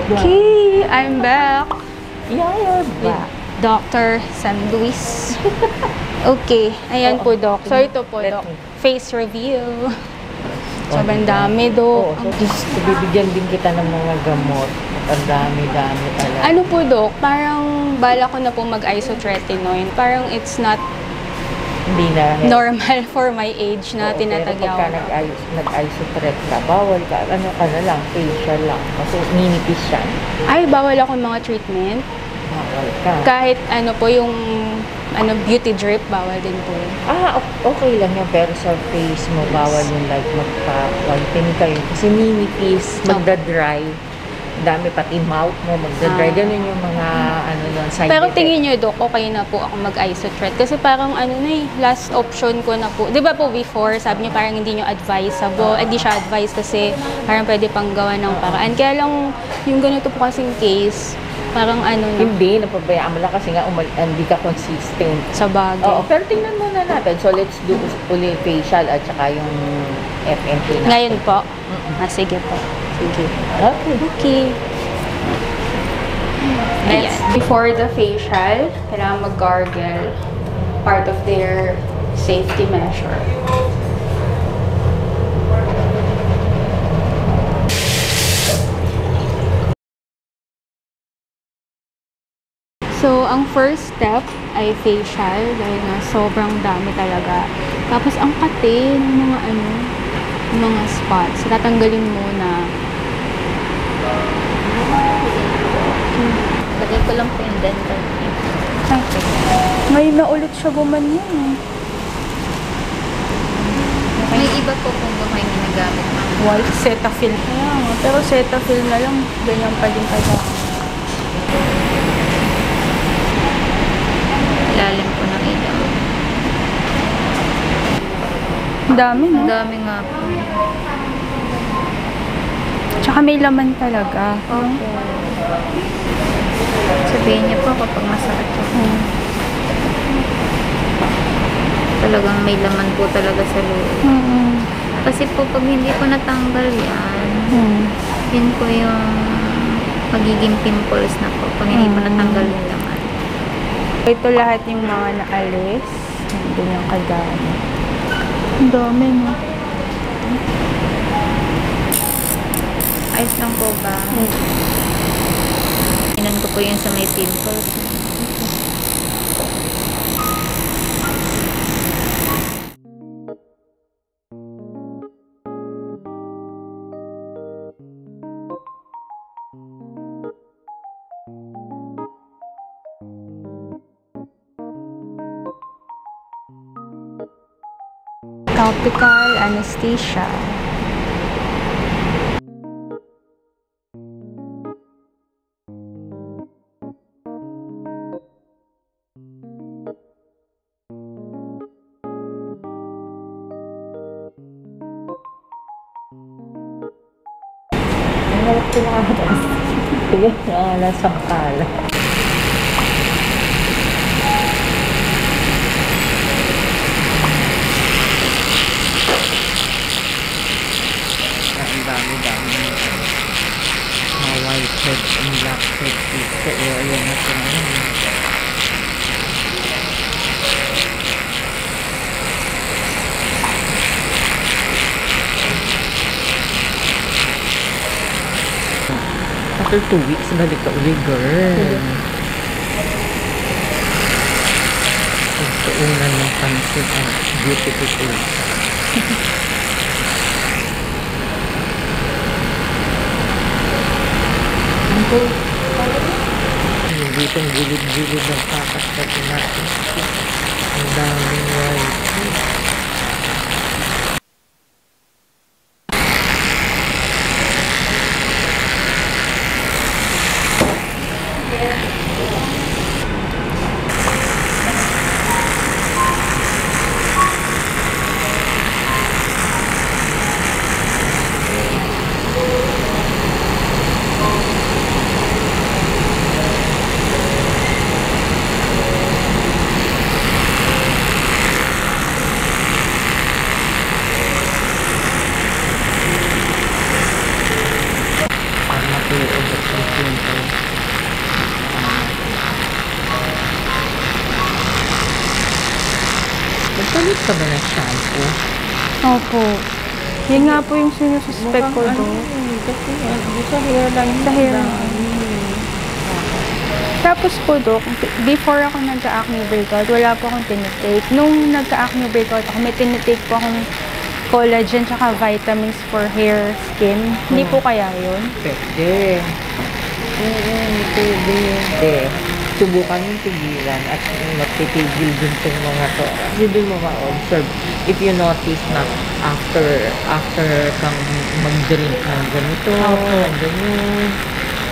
Okay, I'm back. Yeah, you're back. Dr. San Luis. Okay, ayan po, Doc. So, ito po, Doc. Face review. Sobrang dami, Doc. Oo, so bibigyan din kita ng mga gamot. Ang dami-dami talaga. Ano po, Doc? Parang bala ko na po mag-isotretinoin. Parang it's not Hindi na normal for my age na tinatagyaw. Pero pagka nag-isotret ka, bawal ka. Ano ka na lang, facial lang. Kasi ninipis yan. Ay, bawal ako mga treatment. Bawal ka. Kahit ano po yung beauty drip, bawal din po. Okay lang yan. Pero sa face mo, bawal yung like magpa-whiten kayo. Kasi ninipis, magda-dry. Dami pati mouth mo, magda-dry. Ganun yung mga side Pero effect. tingin nyo, Doc, okay na po ako mag-isotret. Kasi parang last option ko na po. Di ba po before, sabi niyo parang hindi nyo advisable. Hindi siya advice kasi parang pwede pang gawa ng paraan. Kaya lang yung ganito po kasing case, parang Hindi, napabayaan mo lang kasi nga hindi ka consistent. sa bagay. Oo, pero tingnan muna natin. So, let's do uli facial at saka yung FMP na. Ngayon po? Sige po. Sige. Okay. Ayan. Before the facial, kailangan mag-gargle. Part of their safety measure. So, ang first step ay facial dahil nga sobrang dami talaga. Tapos, ang kate ng mga spots. Tatanggalin muna. Lagay ko lang po yung dental cream. Ngayon na ulit siya gumanyan eh. May iba po kung ba may ginagamit na. White Cetaphil. Kaya nga. Pero Cetaphil na lang. Ganyan pa din kaya. Ilalim po ng ilaw. Ang dami, no? Ang dami nga po. Tsaka may laman talaga. Opo. Sabihin niya po kapag masakit ako. Talagang may laman po talaga sa loob. Kasi po pag hindi po natanggal yan, yun po yung magiging pimples na po pag hindi po natanggal yung laman. Ito lahat yung mga naalis. Hindi yung kadami. Ang dami, no? Ayos lang po ba? Inan ko po yun sa may pimples. Topical anesthesia. Nalap ko na atas. Tigil na lasang kala. Ang dami-dami. Mga white head and black head sa area na ito ngayon. After 2 weeks, balik ka uli, girl. Pagkaunan ng pansin ang beautiful face. Yung ditong gilid-gilid ng pakas natin. Ang daming white. Nagpalit ka ba ng shampoo? Opo. Yun nga po yung sinususpect ko doon. Kasi sa hairline. Sa hairline. Tapos po, Dok, before ako nagka-acne breakout, wala po akong tinitake. Nung nagka-acne breakout ako, may tinitake po akong collagen tsaka vitamins for hair, skin. Hindi po kaya yun? Pwede. Oo, pwede. Subukan yung tigilan at magtitigil din itong mga to. Kasi doon mo ma-observe. If you notice na after kang mag-drink ng ganito, ganyan,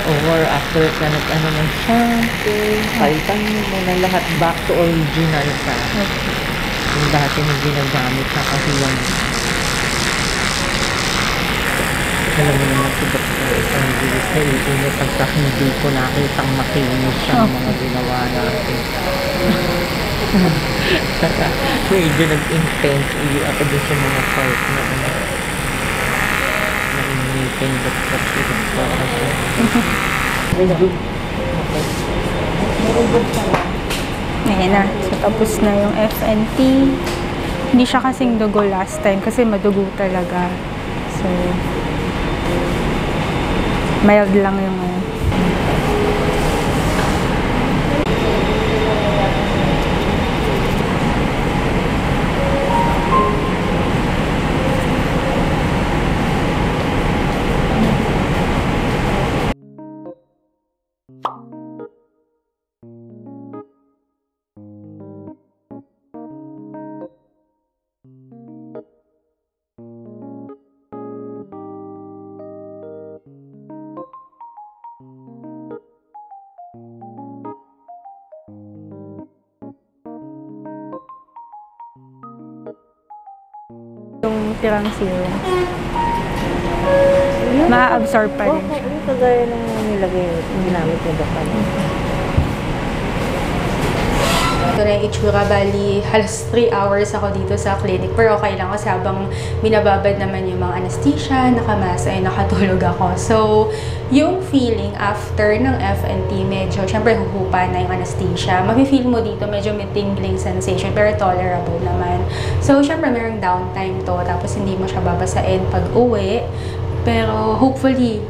or after ka nag-ano ng shampoo, palitan mo na lahat back to original ka. Yung dati mo ginagamit na kasi yung alam mo naman si Dr. Isang bilis na iinit pagka hindi ko nakitang makinis ang mga ginawa natin. Saka medyo nag-intense ako din sa mga part na na-initin Dr. si Dr. Very good. Okay. Very good ka lang. Ayan na. So, tapos na yung FNT. Hindi siya kasing dugo last time kasi madugo talaga. So, mild lang yung tirang serum. Ma-absorb pa rin siya. Oo, kagaya nung ginamit ni Dr. Ito na yung itsura, bali halos 3 hours ako dito sa clinic, pero okay lang kasi habang binababad naman yung mga anesthesia, nakamask ay nakatulog ako. So, yung feeling after ng FNT, medyo, syempre huhupa na yung anesthesia. Mafe-feel mo dito, medyo may tingling sensation, pero tolerable naman. So, syempre merong downtime to, tapos hindi mo siya babasain pag uwi. Pero hopefully,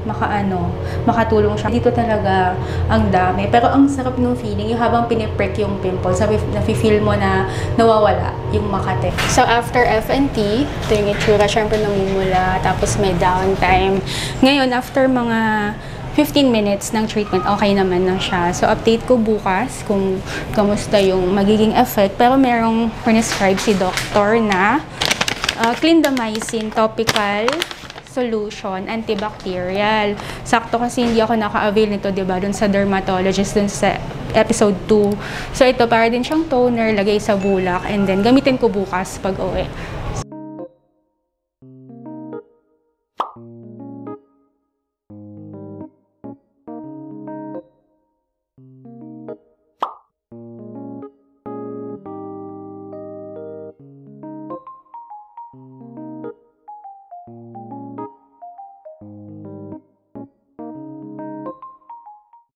makatulong siya. Dito talaga ang dami. Pero ang sarap ng feeling, yung habang piniprick yung pimples, nafe-feel mo na nawawala yung makate. So after FNT, ito yung itsura, syempre namumula, tapos may downtime. Ngayon, after mga 15 minutes ng treatment, okay naman na siya. So update ko bukas kung kamusta yung magiging effect. Pero merong prescribe si doctor na clindamycin topical solution, antibacterial. Sakto kasi hindi ako naka-avail nito, diba, dun sa dermatologist, dun sa episode 2. So ito, para din siyang toner, lagay sa bulak, and then gamitin ko bukas pag uwi.